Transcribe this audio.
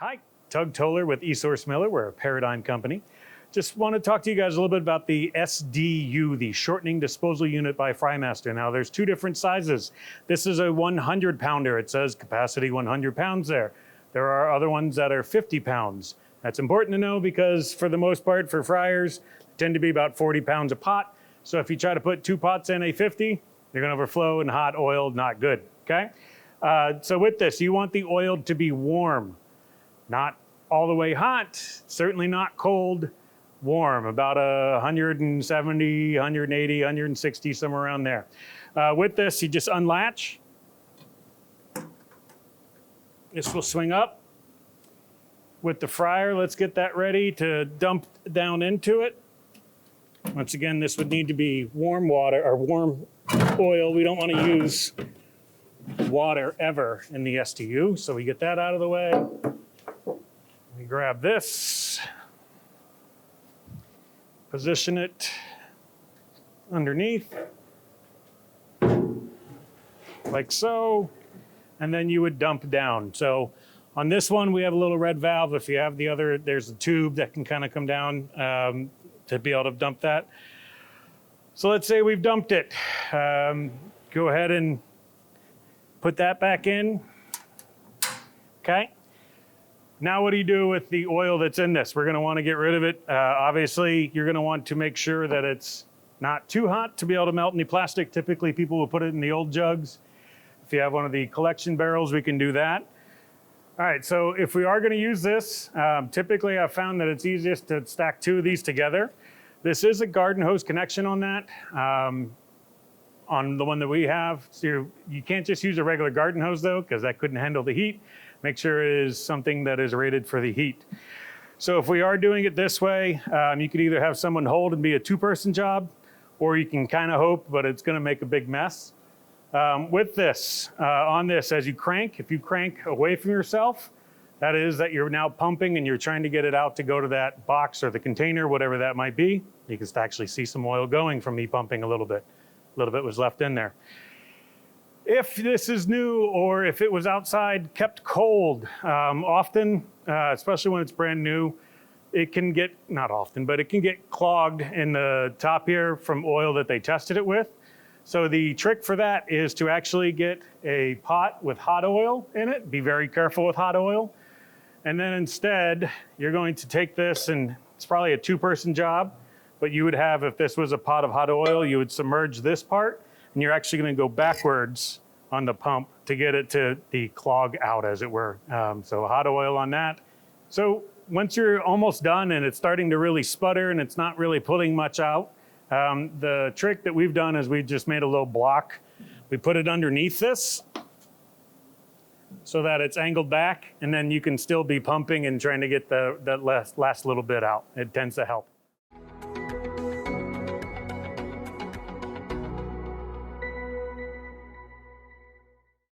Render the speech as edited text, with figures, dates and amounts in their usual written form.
Hi, Tug Toler with eSource Miller. We're a Paradigm company. Just want to talk to you guys a little bit about the SDU, the Shortening Disposal Unit by Frymaster. Now, there's two different sizes. This is a 100 pounder. It says capacity 100 pounds there. There are other ones that are 50 pounds. That's important to know because for the most part, for fryers, they tend to be about 40 pounds a pot. So if you try to put two pots in a 50, they're gonna overflow and hot oil, not good, okay? So with this, you want the oil to be warm, not all the way hot, certainly not cold, warm, about 170, 180, 160, somewhere around there. With this, you just unlatch. This will swing up. With the fryer, let's get that ready to dump down into it. Once again, this would need to be warm water or warm oil. We don't want to use water ever in the SDU, so we get that out of the way. We grab this, position it underneath, like so, and then you would dump down. So on this one, we have a little red valve. If you have the other, there's a tube that can kind of come down to be able to dump that. So let's say we've dumped it. Go ahead and put that back in, okay? Now what do you do with the oil that's in this? We're gonna wanna get rid of it. Obviously, you're gonna want to make sure that it's not too hot to be able to melt any plastic. Typically, people will put it in the old jugs. If you have one of the collection barrels, we can do that. All right, so if we are gonna use this, typically I've found that it's easiest to stack two of these together. This is a garden hose connection on that, on the one that we have. So you can't just use a regular garden hose though, because that couldn't handle the heat. Make sure it is something that is rated for the heat. So if we are doing it this way, you could either have someone hold and be a two-person job, or you can kind of hope, but it's gonna make a big mess. With this, on this, as you crank, if you crank away from yourself, that is that you're now pumping and you're trying to get it out to go to that box or the container, whatever that might be. You can actually see some oil going from me pumping a little bit. A little bit was left in there. If this is new or if it was outside kept cold, often, especially when it's brand new, it can get, not often, but it can get clogged in the top here from oil that they tested it with. So the trick for that is to actually get a pot with hot oil in it. Be very careful with hot oil. And then instead, you're going to take this, and it's probably a two-person job, but you would have, if this was a pot of hot oil, you would submerge this part, and you're actually gonna go backwards on the pump to get it to the clog out, as it were. So hot oil on that. So once you're almost done and it's starting to really sputter and it's not really pulling much out, the trick that we've done is we just made a little block. We put it underneath this so that it's angled back, and then you can still be pumping and trying to get that last little bit out. It tends to help.